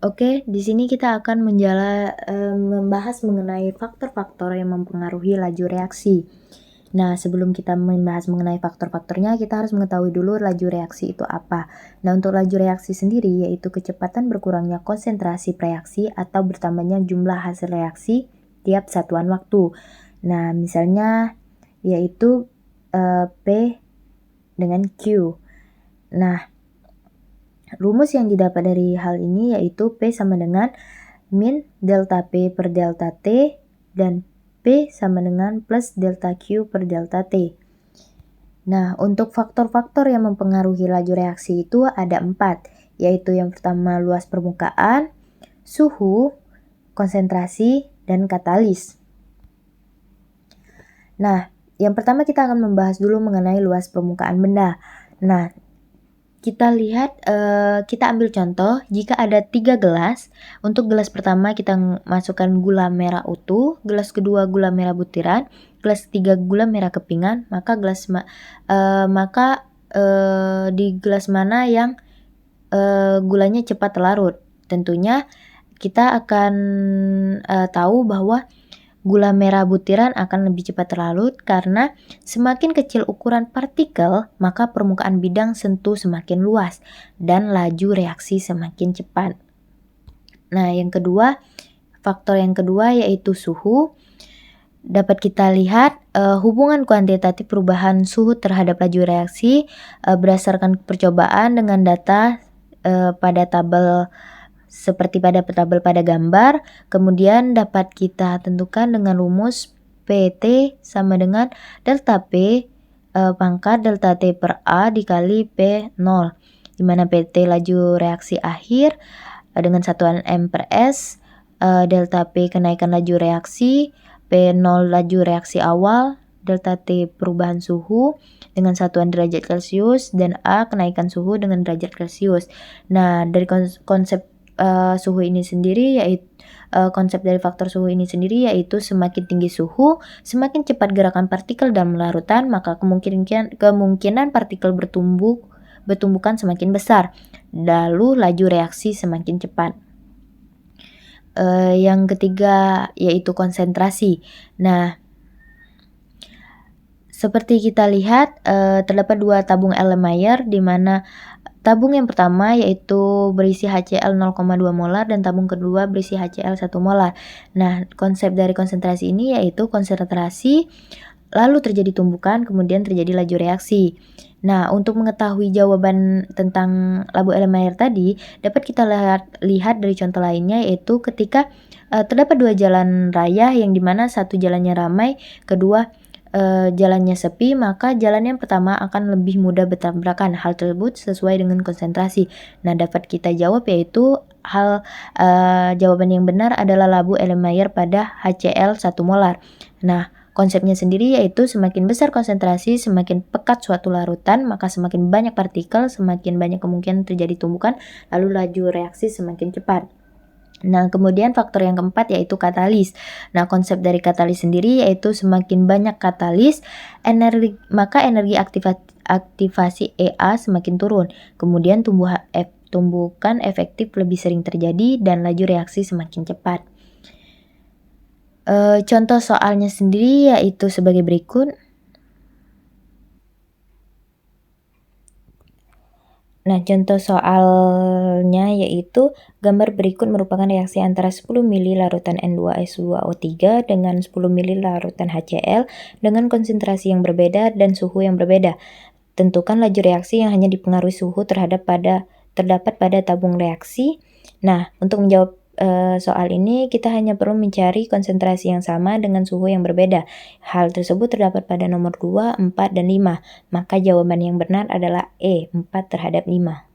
Oke, di sini kita akan membahas mengenai faktor-faktor yang mempengaruhi laju reaksi. Nah, sebelum kita membahas mengenai faktor-faktornya, kita harus mengetahui dulu laju reaksi itu apa. Nah, untuk laju reaksi sendiri yaitu kecepatan berkurangnya konsentrasi reaksi atau bertambahnya jumlah hasil reaksi tiap satuan waktu. Nah, misalnya yaitu P dengan Q. Nah, rumus yang didapat dari hal ini yaitu P sama dengan min delta P per delta T dan P sama dengan plus delta Q per delta T. Nah, untuk faktor-faktor yang mempengaruhi laju reaksi itu ada 4, yaitu yang pertama luas permukaan, suhu, konsentrasi, dan katalis. Nah, yang pertama kita akan membahas dulu mengenai luas permukaan benda. Nah, kita lihat, kita ambil contoh jika ada 3 gelas. Untuk gelas pertama kita masukkan gula merah utuh, gelas kedua gula merah butiran, gelas ketiga gula merah kepingan, maka di gelas mana yang gulanya cepat larut. Tentunya kita akan tahu bahwa gula merah butiran akan lebih cepat larut karena semakin kecil ukuran partikel, maka permukaan bidang sentuh semakin luas dan laju reaksi semakin cepat. Nah, faktor yang kedua yaitu suhu. Dapat kita lihat hubungan kuantitatif perubahan suhu terhadap laju reaksi berdasarkan percobaan dengan data pada tabel seperti pada tabel pada gambar, kemudian dapat kita tentukan dengan rumus PT sama dengan delta P pangkat delta T per A dikali P0, di mana PT laju reaksi akhir dengan satuan M per S, delta P kenaikan laju reaksi, P0 laju reaksi awal, delta T perubahan suhu dengan satuan derajat Celcius, dan A kenaikan suhu dengan derajat Celcius. Nah, dari konsep suhu ini sendiri yaitu konsep dari faktor suhu ini sendiri yaitu semakin tinggi suhu, semakin cepat gerakan partikel dalam larutan, maka kemungkinan partikel bertumbukan semakin besar, lalu laju reaksi semakin cepat. Yang ketiga yaitu konsentrasi. Nah, seperti kita lihat terdapat 2 tabung Erlenmeyer di mana tabung yang pertama yaitu berisi HCl 0,2 molar dan tabung kedua berisi HCl 1 molar. Nah, konsep dari konsentrasi ini yaitu konsentrasi lalu terjadi tumbukan kemudian terjadi laju reaksi. Nah, untuk mengetahui jawaban tentang labu Erlenmeyer tadi dapat kita lihat dari contoh lainnya yaitu ketika terdapat 2 jalan raya yang dimana satu jalannya ramai, kedua jalannya sepi, maka jalan yang pertama akan lebih mudah bertabrakan. Hal tersebut sesuai dengan konsentrasi. Nah, dapat kita jawab yaitu jawaban yang benar adalah labu Erlenmeyer pada HCl 1 molar. Nah, konsepnya sendiri yaitu semakin besar konsentrasi, semakin pekat suatu larutan, maka semakin banyak partikel, semakin banyak kemungkinan terjadi tumbukan, lalu laju reaksi semakin cepat. Nah, kemudian faktor yang keempat yaitu katalis. Nah, konsep dari katalis sendiri yaitu semakin banyak katalis, maka energi aktivasi EA semakin turun. Kemudian tumbukan efektif lebih sering terjadi dan laju reaksi semakin cepat. Contoh soalnya sendiri yaitu sebagai berikut. Nah, contoh soalnya yaitu gambar berikut merupakan reaksi antara 10 ml larutan N2S2O3 dengan 10 ml larutan HCl dengan konsentrasi yang berbeda dan suhu yang berbeda. Tentukan laju reaksi yang hanya dipengaruhi suhu terdapat pada tabung reaksi. Nah, untuk menjawab soal ini kita hanya perlu mencari konsentrasi yang sama dengan suhu yang berbeda. Hal tersebut terdapat pada nomor 2, 4, dan 5. Maka jawaban yang benar adalah E, 4/5.